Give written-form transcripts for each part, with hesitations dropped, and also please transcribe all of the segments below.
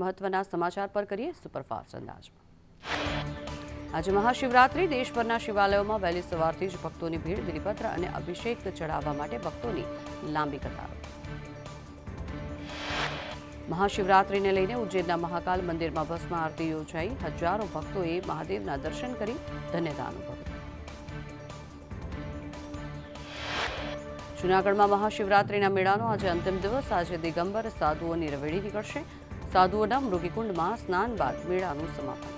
મહત્વના સમાચાર પર કરીએ સુપરફાસ્ટ અંદાજમાં। આજે મહાશિવરાત્રી દેશભરના શિવાલયોમાં વહેલી સવારથી જ ભક્તોની ભીડ, બિલીપત્ર અને અભિષેક ચડાવવા માટે ભક્તોની લાંબી કતારો। મહાશિવરાત્રીને લઈને ઉજ્જૈનના મહાકાલ મંદિરમાં ભસ્મ આરતી યોજાઈ। હજારો ભક્તોએ મહાદેવના દર્શન કરી ધન્યતા અનુભવી। જૂનાગઢમાં મહાશિવરાત્રીના મેળાનો આજે અંતિમ દિવસ। આજે દિગંબર સાધુઓની રવેડી નીકળશે। સાધુઓના મૃગીકુંડમાં સ્નાન બાદ મેળાનું સમાપન।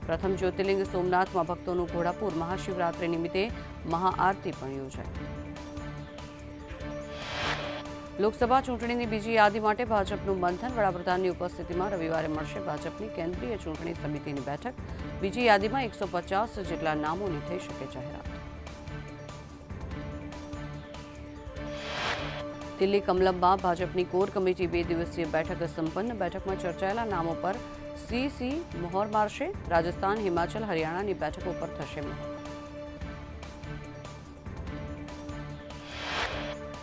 પ્રથમ જ્યોતિર્લિંગ સોમનાથમાં ભક્તોનું ઘોડાપુર। મહાશિવરાત્રી નિમિત્તે મહાઆરતી પણ યોજાઈ। લોકસભા ચૂંટણીની બીજી યાદી માટે ભાજપનું મંથન। વડાપ્રધાનની ઉપસ્થિતિમાં રવિવારે મળશે ભાજપની કેન્દ્રીય ચૂંટણી સમિતિની બેઠક। બીજી યાદીમાં 150 જેટલા નામોની થઈ શકે જાહેરાત। દિલ્હી કમલમમાં ભાજપની કોર કમિટી 2 દિવસીય બેઠક સંપન્ન। બેઠકમાં ચર્ચાયેલા નામો પર સીસી મહોર મારશે। રાજસ્થાન, હિમાચલ, હરિયાણાની બેઠકો પર થશે મહોર।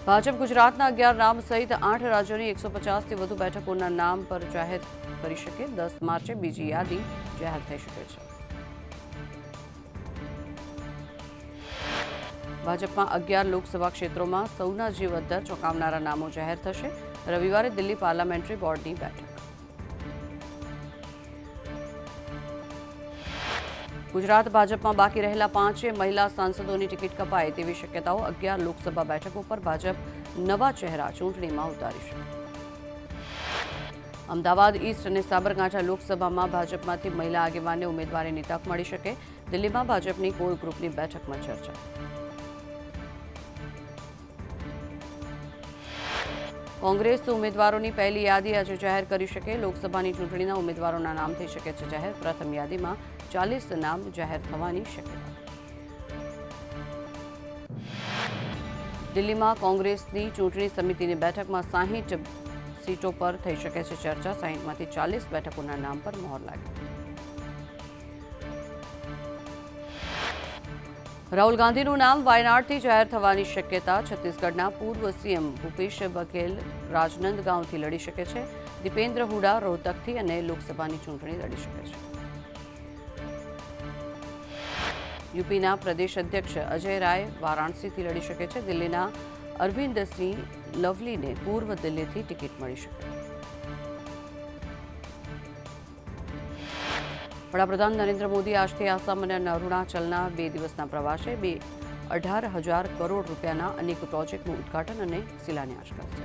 ભાજપ ગુજરાતના 11 નામ સહિત 8 રાજ્યોની 150થી વધુ બેઠકોના નામ પર જાહેર કરી શકે। 10 માર્ચે બીજી યાદી જાહેર થઈ શકે છે। ભાજપમાં 11 લોકસભા ક્ષેત્રોમાં સૌના જીવ અદ્ધર ચોંકાવનારા નામો જાહેર થશે। રવિવારે દિલ્હી પાર્લામેન્ટરી બોર્ડની બેઠક। ગુજરાત ભાજપમાં બાકી રહેલા 5 મહિલા સાંસદોની ટિકિટ કપાય તેવી શક્યતાઓ। 11 લોકસભા બેઠકો પર ભાજપ નવા ચહેરા ચૂંટણીમાં ઉતારી શકે। અમદાવાદ ઈસ્ટ અને સાબરકાંઠા લોકસભામાં ભાજપમાંથી મહિલા આગેવાનને ઉમેદવારીની તક મળી શકે। દિલ્હીમાં ભાજપની કોર ગ્રુપની બેઠકમાં ચર્ચા। કોંગ્રેસ ઉમેદવારોની પહેલી યાદી આજે જાહેર કરી શકે। લોકસભાની ચૂંટણીના ઉમેદવારોના નામ થઈ શકે છે જાહેર। પ્રથમ યાદીમાં 40 નામ જાહેર થવાની શક્યતા। દિલ્હીમાં કોંગ્રેસની ચૂંટણી સમિતિની બેઠકમાં 60 સીટો પર થઈ શકે છે ચર્ચા। 60માંથી 40 બેઠકોના નામ પર મહોર લાગી। રાહુલ ગાંધીનું નામ વાયનાડથી જાહેર થવાની શક્યતા। છત્તીસગઢના પૂર્વ સીએમ ભૂપેશ બઘેલ રાજનંદગાંવથી લડી શકે છે। દીપેન્દ્ર હુડા રોહતકથી અને લોકસભાની ચૂંટણી લડી શકે છે। યુપીના પ્રદેશ અધ્યક્ષ અજય રાય વારાણસીથી લડી શકે છે। દિલ્હીના અરવિંદસિંહ લવલીને પૂર્વ દિલ્હીથી ટિકિટ મળી શકે। વડાપ્રધાન નરેન્દ્ર મોદી આજથી આસામ અને અરુણાચલના 2 દિવસના પ્રવાસે 18,000 કરોડ રૂપિયાના અનેક પ્રોજેક્ટનું ઉદ્ઘાટન અને શિલાન્યાસ કરશે।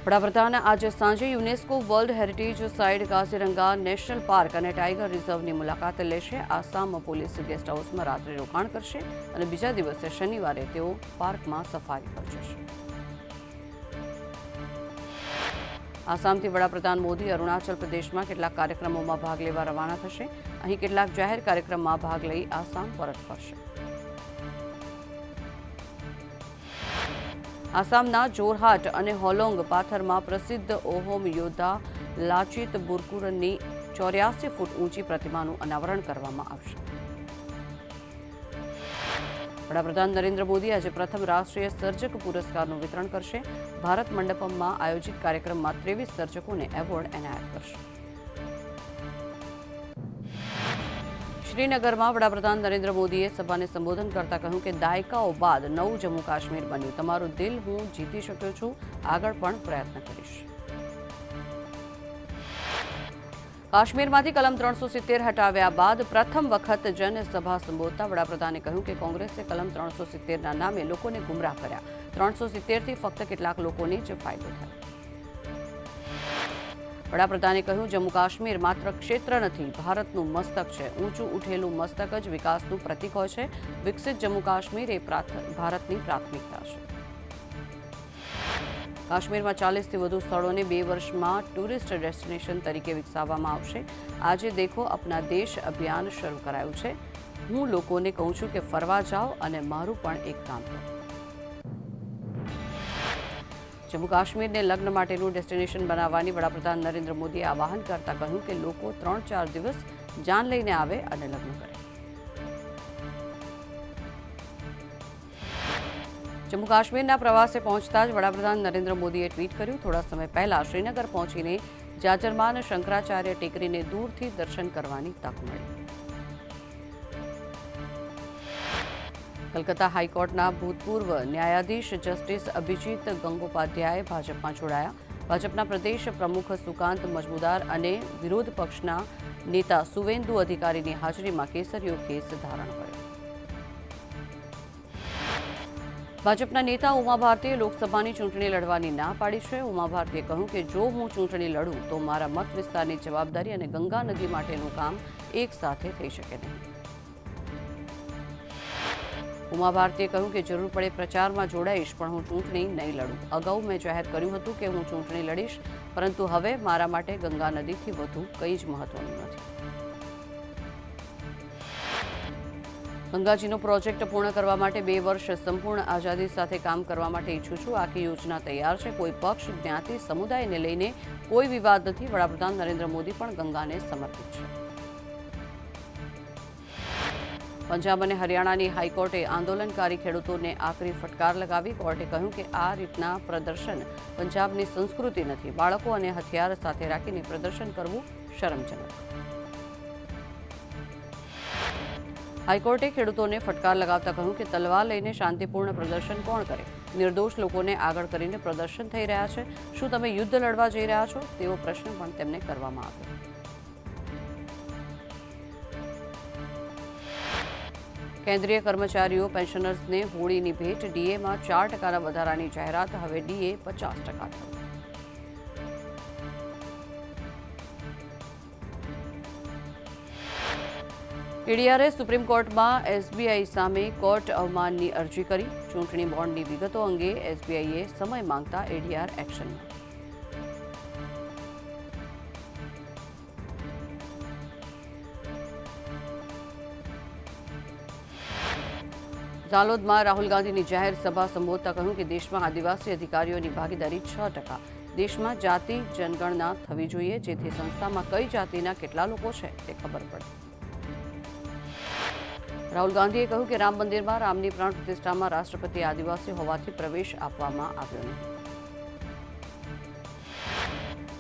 વડાપ્રધાન આજે સાંજે UNESCO world heritage site Kaziranga national park અને ટાઇગર રિઝર્વની મુલાકાત લેશે। આસામ પોલીસ ગેસ્ટ હાઉસમાં રાત્રે રોકાણ કરશે અને બીજા દિવસે શનિવારે તેઓ પાર્કમાં સફારી પર જશે। આસામથી વડાપ્રધાન મોદી અરુણાચલ પ્રદેશમાં કેટલાક કાર્યક્રમોમાં ભાગ લેવા રવાના થશે। અહીં કેટલાક જાહેર કાર્યક્રમમાં ભાગ લઈ આસામ પરત ફરશે। આસામના જોરહાટ અને હોલોંગ પાથરમાં પ્રસિદ્ધ ઓહોમ યોદ્ધા લાચિત બોરફુકનની 84 ફૂટ ઊંચી પ્રતિમાનું અનાવરણ કરવામાં આવશે। વડાપ્રધાન નરેન્દ્ર મોદી આજે પ્રથમ રાષ્ટ્રીય સર્જક પુરસ્કારનું વિતરણ કરશે। ભારત મંડપમમાં આયોજિત કાર્યક્રમમાં 23 સર્જકોને એવોર્ડ એનાયત કરશે। શ્રીનગરમાં વડાપ્રધાન નરેન્દ્ર મોદીએ સભાને સંબોધન કરતા કહ્યું કે દાયકાઓ બાદ નવું જમ્મુ કાશ્મીર બન્યું। તમારું દિલ હું જીતી શક્યો છું। આગળ પણ પ્રયત્ન કરીશ। કાશ્મીરમાંથી કલમ 370 હટાવ્યા બાદ પ્રથમ વખત જનસભા સંબોધતા વડાપ્રધાને કહ્યું કે કોંગ્રેસે કલમ 370ના નામે લોકોને ગુમરાહ કર્યા। 370થી ફક્ત કેટલાક લોકોને જ ફાયદો થયો। વડાપ્રધાને કહ્યું જમ્મુ કાશ્મીર માત્ર ક્ષેત્ર નથી, ભારતનું મસ્તક છે। ઊંચું ઉઠેલું મસ્તક જ વિકાસનું પ્રતીક હોય છે। વિકસિત જમ્મુ કાશ્મીર એ ભારતની પ્રાથમિકતા છે। કાશ્મીરમાં 40થી વધુ સ્થળોને 2 વર્ષમાં ટુરિસ્ટ ડેસ્ટિનેશન તરીકે વિકસાવવામાં આવશે। આજે દેખો અપના દેશ અભિયાન શરૂ કરાયું છે। હું લોકોને કહું છું કે ફરવા જાઓ અને મારું પણ એક કામ કરો। જમ્મુ કાશ્મીરને લગ્ન માટેનું ડેસ્ટિનેશન બનાવવાની વડાપ્રધાન નરેન્દ્ર મોદીએ આહ્વાન કરતા કહ્યું કે લોકો 3-4 દિવસ જાન લઈને આવે અને લગ્ન કરે। જમ્મુ કાશ્મીરના પ્રવાસે પહોંચતા જ વડાપ્રધાન નરેન્દ્ર મોદીએ ટ્વીટ કર્યું, થોડા સમય પહેલા શ્રીનગર પહોંચીને જાજરમાન શંકરાચાર્ય ટેકરીને દૂરથી દર્શન કરવાની તક મળી. કલકત્તા હાઈકોર્ટના ભૂતપૂર્વ ન્યાયાધીશ જસ્ટિસ અભિજીત ગંગોપાધ્યાય ભાજપમાં જોડાયા. ભાજપના પ્રદેશ પ્રમુખ સુકાંત મજમુદાર અને વિરોધ પક્ષના નેતા સુવેન્દુ અધિકારીની હાજરીમાં કેસરીયો કેસ ધારણ કર્યો. ભાજપના નેતા ઉમા ભારતીએ લોકસભાની ચૂંટણી લડવાની ના પાડી છે. ઉમા ભારતીએ કહ્યું કે જો હું ચૂંટણી લડું તો મારા મત વિસ્તારની જવાબદારી અને ગંગા નદી માટેનું કામ એક સાથે થઈ શકે નહીં. ઉમા ભારતીએ કહ્યું કે જરૂર પડે પ્રચારમાં જોડાઈશ, પણ હું ચૂંટણી નહીં લડું. અગાઉ મેં જાહેર કર્યું હતું કે હું ચૂંટણી લડીશ, પરંતુ હવે મારા માટે ગંગા નદીથી વધુ કંઈ જ મહત્વનું નથી. ગંગાજીનો પ્રોજેક્ટ પૂર્ણ કરવા માટે 2 વર્ષ સંપૂર્ણ આઝાદી સાથે કામ કરવા માટે ઈચ્છું છું. આખી યોજના તૈયાર છે. કોઈ પક્ષ, જ્ઞાતિ, સમુદાયને લઈને કોઈ વિવાદ નથી. વડાપ્રધાન નરેન્દ્ર મોદી પણ ગંગાને સમર્પિત છે. પંજાબ અને હરિયાણાની હાઈકોર્ટે આંદોલનકારી ખેડૂતોને આકરી ફટકાર લગાવી. કોર્ટે કહ્યું કે આ રીતના પ્રદર્શન પંજાબની સંસ્કૃતિ નથી. બાળકો અને હથિયાર સાથે રાખીને પ્રદર્શન કરવું શરમજનક. હાઈકોર્ટે ખેડૂતોને ફટકાર લગાવતા કહ્યું કે તલવાર લઈને શાંતિપૂર્ણ પ્રદર્શન કોણ કરે? નિર્દોષ લોકોને આગળ કરીને પ્રદર્શન થઈ રહ્યા છે. શું તમે યુદ્ધ લડવા જઈ રહ્યા છો? તેવો પ્રશ્ન પણ તેમને કરવામાં આવ્યો. કેન્દ્રીય કર્મચારીઓ પેન્શનર્સને હોળીની ભેટ. ડીએમાં 4% વધારાની જાહેરાત. હવે ડીએ 50% થયું. કેડીઆરએ સુપ્રીમ કોર્ટમાં એસબીઆઈ સામે કોર્ટ અવમાનની અરજી કરી. ચૂંટણી બોન્ડની વિગતો અંગે એસબીઆઈએ સમય માંગતા એડીઆર એક્શનમાં. ઝાલોદમાં રાહુલ ગાંધીની જાહેર સભા સંબોધતા કહ્યું કે દેશમાં આદિવાસી અધિકારીઓની ભાગીદારી 6%. દેશમાં જાતિ જનગણના થવી જોઈએ, જેથી સંસ્થામાં કઈ જાતિના કેટલા લોકો છે તે ખબર પડે. રાહુલ ગાંધીએ કહ્યું કે રામ મંદિરમાં રામની પ્રાણ પ્રતિષ્ઠામાં રાષ્ટ્રપતિ આદિવાસી હોવાથી પ્રવેશ આપવામાં આવ્યો નહીં.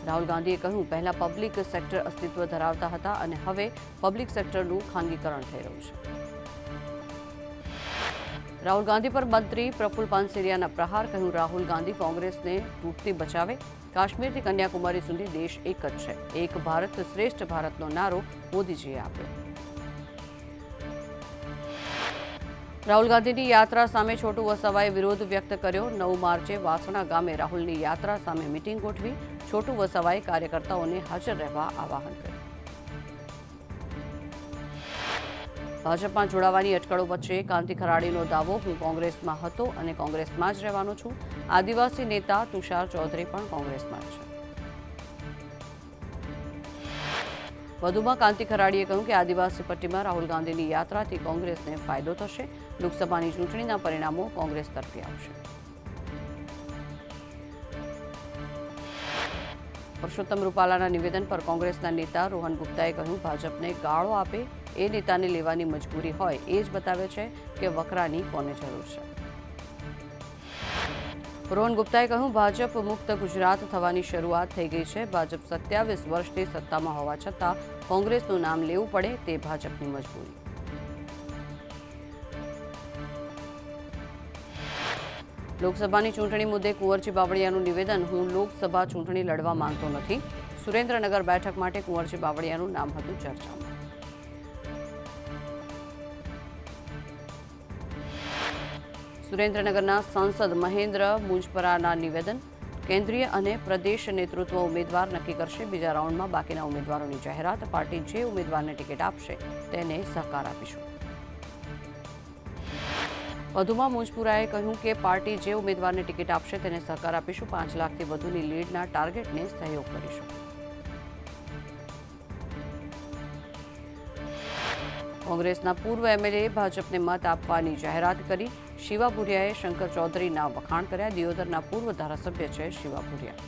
રાહુલ ગાંધીએ કહ્યું, પહેલા પબ્લિક સેક્ટર અસ્તિત્વ ધરાવતા હતા અને હવે પબ્લિક સેક્ટરનું ખાનગીકરણ થઈ રહ્યું છે. રાહુલ ગાંધી પર મંત્રી પ્રફુલ્લ પાનસેરિયાના પ્રહાર. કહ્યું, રાહુલ ગાંધી કોંગ્રેસને તૂટતી બચાવે. કાશ્મીરથી કન્યાકુમારી સુધી દેશ એક જ છે. એક ભારત શ્રેષ્ઠ ભારતનો નારો મોદીજીએ આપ્યો. રાહુલ ગાંધીની યાત્રા સામે છોટુ વસાવાએ વિરોધ વ્યક્ત કર્યો. 9 માર્ચે વાસણા ગામે રાહુલની યાત્રા સામે મિટિંગ ગોઠવી. છોટુ વસાવાએ કાર્યકર્તાઓને હાજર રહેવા આહવાન કર્યું. ભાજપમાં જોડાવાની અટકળો વચ્ચે કાંતિ ખરાડીનો દાવો, હું કોંગ્રેસમાં હતો અને કોંગ્રેસમાં જ રહેવાનો છું. આદિવાસી નેતા તુષાર ચૌધરી પણ કોંગ્રેસમાં જ છે. વધુમાં કાંતિ ખરાડીએ કહ્યું કે આદિવાસી પટ્ટીમાં રાહુલ ગાંધીની યાત્રાથી કોંગ્રેસને ફાયદો થશે. લોકસભાની ચૂંટણીના પરિણામો કોંગ્રેસ તરફી આવશે. પરસોત્તમ રૂપાલાના નિવેદન પર કોંગ્રેસના નેતા રોહન ગુપ્તાએ કહ્યું, ભાજપને ગાળો આપે એ નેતાને લેવાની મજબૂરી હોય એ જ બતાવે છે કે વકરાની કોને જરૂર છે. રોહન ગુપ્તાએ કહ્યું, ભાજપ મુક્ત ગુજરાત થવાની શરૂઆત થઈ ગઈ છે. ભાજપ 27 વર્ષથી સત્તામાં હોવા છતાં કોંગ્રેસનું નામ લેવું પડે તે ભાજપની મજબૂરી. લોકસભાની ચૂંટણી મુદ્દે કુંવરજી બાવળિયાનું નિવેદન, હું લોકસભા ચૂંટણી લડવા માંગતો નથી. સુરેન્દ્રનગર બેઠક માટે કુંવરજી બાવળિયાનું નામ હતું ચર્ચામાં. સુરેન્દ્રનગરના સાંસદ મહેન્દ્ર મુંજપરાના નિવેદન, કેન્દ્રીય અને પ્રદેશ નેતૃત્વ ઉમેદવાર નક્કી કરશે. બીજા રાઉન્ડમાં બાકીના ઉમેદવારોની જાહેરાત. પાર્ટી જે ઉમેદવારને ટિકિટ આપશે તેને સહકાર આપીશું. વધુમાં મુંજપુરાએ કહ્યું કે પાર્ટી જે ઉમેદવારને ટિકિટ આપશે તેને સહકાર આપીશું. 5 લાખથી વધુની લીડના ટાર્ગેટને સહયોગ કરીશું. કોંગ્રેસના પૂર્વ એમએલએ ભાજપને મત આપવાની જાહેરાત કરી. શિવા ભુરિયાએ શંકર ચૌધરીના વખાણ કર્યા. દિયોદરના પૂર્વ ધારાસભ્ય છે શિવા ભુરિયા.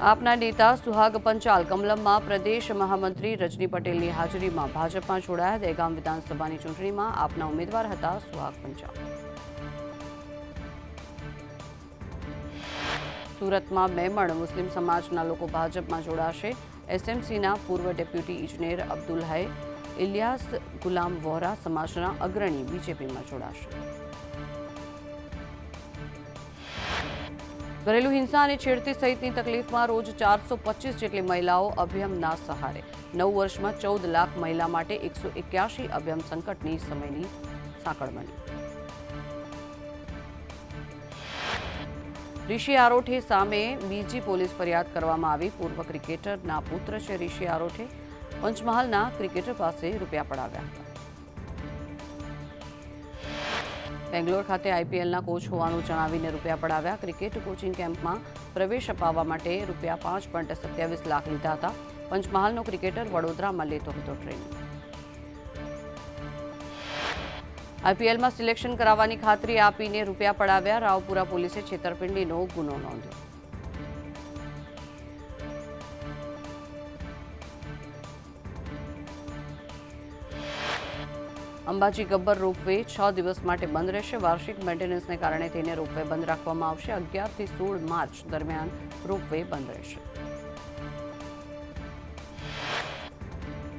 આપના નેતા સુહાગ પંચાલ કમલમમાં પ્રદેશ મહામંત્રી રજની પટેલની હાજરીમાં ભાજપમાં જોડાયા. દહેગામ વિધાનસભાની ચૂંટણીમાં આપના ઉમેદવાર હતા સુહાગ પંચાલ. સુરતમાં મેમણ મુસ્લિમ સમાજના લોકો ભાજપમાં જોડાશે. એસએમસીના પૂર્વ ડેપ્યુટી ઇજનેર અબ્દુલ હૈ ઇલિયાસ ગુલામ વોહરા સમાજના અગ્રણી બીજેપીમાં જોડાશે. ઘરેલુ હિંસા અને છેડતી સહિતની તકલીફમાં રોજ 425 જેટલી મહિલાઓ અભયમના સહારે. 9 વર્ષમાં 14 લાખ મહિલા માટે 181 અભયમ સંકટની સમયની સાંકળ બની. ઋષિ આરોઠે સામે બીજી પોલીસ ફરિયાદ કરવામાં આવી. પૂર્વ ક્રિકેટરના પુત્ર છે ઋષિ આરોઠે. પંચમહાલના ક્રિકેટર પાસે રૂપિયા પડાવ્યા હતા. બેંગ્લોર ખાતે આઈપીએલના કોચ હોવાનું જણાવીને રૂપિયા પડાવ્યા. ક્રિકેટ કોચિંગ કેમ્પમાં પ્રવેશ અપાવવા માટે રૂપિયા 5.27 લાખ લીધા હતા. પંચમહાલનો ક્રિકેટર વડોદરામાં લેતો હતો ટ્રેનિંગ. આઈપીએલમાં સિલેક્શન કરાવવાની ખાતરી આપીને રૂપિયા પડાવ્યા. રાવપુરા પોલીસે છેતરપિંડીનો ગુનો નોંધ્યો. અંબાજી ગબ્બર રોપવે 6 દિવસ માટે બંધ રહેશે. વાર્ષિક મેન્ટેનન્સને કારણે તેને રોપવે બંધ રાખવામાં આવશે. 11 થી 16 માર્ચ દરમિયાન રોપવે બંધ રહેશે.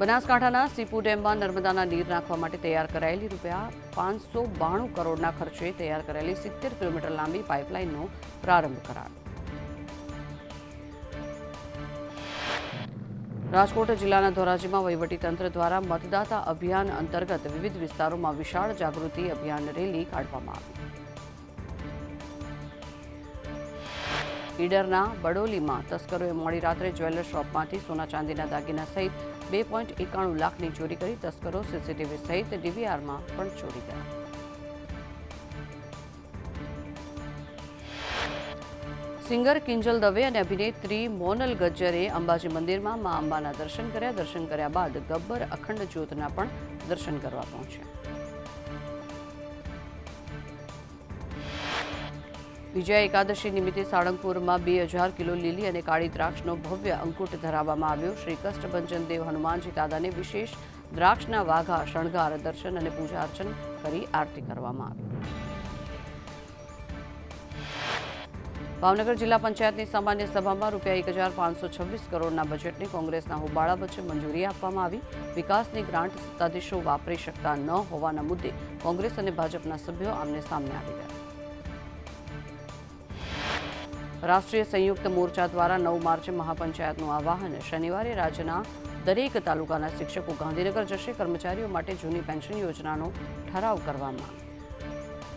બનાસકાંઠાના સીપુ ડેમમાં નર્મદાના નીર નાખવા માટે તૈયાર કરાયેલી રૂપિયા 592 કરોડના ખર્ચે તૈયાર કરાયેલી 70 કિલોમીટર લાંબી પાઇપલાઇનનો પ્રારંભ કરાયો. રાજકોટ જિલ્લાના ધોરાજીમાં વહીવટીતંત્ર દ્વારા મતદાતા અભિયાન અંતર્ગત વિવિધ વિસ્તારોમાં વિશાળ જાગૃતિ અભિયાન રેલી કાઢવામાં આવી. ઈડરના બડોલીમાં તસ્કરોએ મોડી રાત્રે જ્વેલર શોપમાંથી સોના ચાંદીના દાગીના સહિત 2.91 લાખની ચોરી કરી. તસ્કરો સીસીટીવી સહિત ડીવીઆરમાં પણ ચોરી ગયા. સિંગર કિંજલ દવે અને અભિનેત્રી મોનલ ગજ્જરે અંબાજી મંદિરમાં મા અંબાના દર્શન કર્યા. દર્શન કર્યા બાદ ગબ્બર અખંડ જ્યોતના પણ દર્શન કરવા પહોંચ્યા. વિજયા એકાદશી નિમિત્તે સાળંગપુરમાં 2000 કિલો લીલી અને કાળી દ્રાક્ષનો ભવ્ય અંકુટ ધરાવવામાં આવ્યો. શ્રી કષ્ટભંજન દેવ હનુમાનજી દાદાને વિશેષ દ્રાક્ષના વાઘા શણગાર દર્શન અને પૂજા અર્ચન કરી આરતી કરવામાં આવી. ભાવનગર જિલ્લા પંચાયતની સામાન્ય સભામાં રૂપિયા 1526 કરોડના બજેટને કોંગ્રેસના હોબાળા વચ્ચે મંજૂરી આપવામાં આવી. વિકાસની ગ્રાન્ટ સત્તાધીશો વાપરી શકતા ન હોવાના મુદ્દે કોંગ્રેસ અને ભાજપના સભ્યો આમને સામને આવી ગયા. રાષ્ટ્રીય સંયુક્ત મોરચા દ્વારા 9 માર્ચે મહાપંચાયતનું આહ્વાન. શનિવારે રાજ્યના દરેક તાલુકાના શિક્ષકો ગાંધીનગર જશે. કર્મચારીઓ માટે જૂની પેન્શન યોજનાનો ઠરાવ કરવામાં.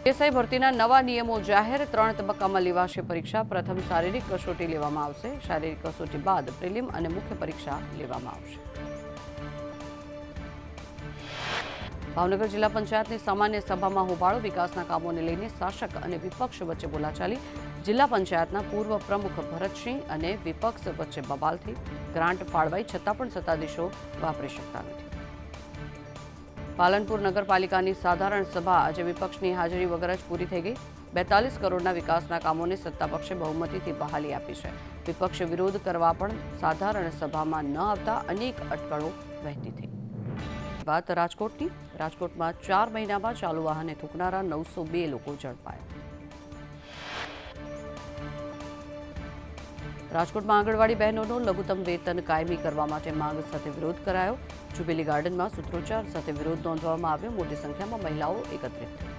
પીએસઆઈ ભરતીના નવા નિયમો જાહેર. 3 તબક્કામાં લેવાશે પરીક્ષા. પ્રથમ શારીરિક કસોટી લેવામાં આવશે. શારીરિક કસોટી બાદ પ્રિલિમ અને મુખ્ય પરીક્ષા લેવામાં આવશે. ભાવનગર જિલ્લા પંચાયતની સામાન્ય સભામાં હોબાળો. વિકાસના કામોને લઈને શાસક અને વિપક્ષ વચ્ચે બોલાચાલી. જિલ્લા પંચાયતના પૂર્વ પ્રમુખ ભરતસિંહ અને વિપક્ષ વચ્ચે બબાલથી. ગ્રાન્ટ ફાળવાઈ છતાં પણ સત્તાધીશો વાપરી શકતા નથી. પાલનપુર નગરપાલિકાની સાધારણ સભા આજે વિપક્ષની હાજરી વગર જ પૂરી થઈ ગઈ. 42 કરોડના વિકાસના કામોને સત્તાપક્ષે બહુમતીથી બહાલી આપી છે. વિપક્ષે વિરોધ કરવા પણ સાધારણ સભામાં ન આવતા અનેક અટકળો વહેતી થઈ. વાત રાજકોટની. રાજકોટમાં 4 મહિનામાં ચાલુ વાહને થૂંકનારા 902 લોકો ઝડપાયા. રાજકોટમાં આંગણવાડી બહેનોનો લઘુત્તમ વેતન કાયમી કરવા માટે માંગ સાથે વિરોધ કરાયો. જુબેલી ગાર્ડનમાં સૂત્રોચ્ચાર સાથે વિરોધ નોંધવામાં આવ્યો. મોટી સંખ્યામાં મહિલાઓ એકત્રિત થઈ.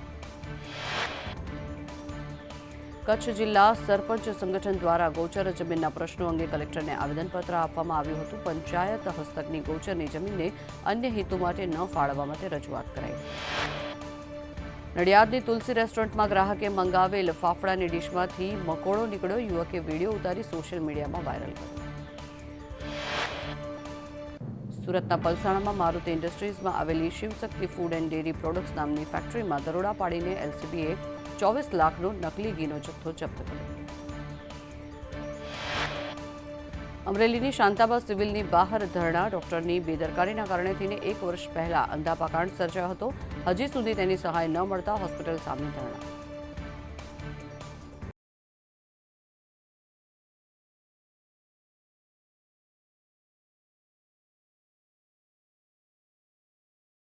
કચ્છ જિલ્લા સરપંચ સંગઠન દ્વારા ગૌચર જમીનના પ્રશ્નો અંગે કલેક્ટરને આવેદનપત્ર આપવામાં આવ્યું હતું. પંચાયત હસ્તકની ગૌચરની જમીનને અન્ય હેતુ માટે ન ફાળવવા માટે રજૂઆત કરાઈ. નડિયાદની તુલસી રેસ્ટોરન્ટમાં ગ્રાહકે મંગાવેલ ફાફડાની ડીશમાંથી મકોડો નીકળ્યો. યુવકે વિડીયો ઉતારી સોશિયલ મીડિયામાં વાયરલ કર્યો. સુરતના પલસાણામાં મારુતિ ઇન્ડસ્ટ્રીઝમાં આવેલી Shivshakti food and dairy products નામની ફેક્ટરીમાં દરોડા પાડીને એલસીબીએ 24 લાખનો નકલી ઘીનો જથ્થો જપ્ત કર્યો. અમરેલીની શાંતાબા સિવિલની બહાર ધરણા. ડોક્ટરની બેદરકારીના કારણે તેને 1 વર્ષ પહેલા અંધાપા કાંડ સર્જાયો હતો. હજી સુધી તેની સહાય ન મળતા હોસ્પિટલ સામે ધરણા.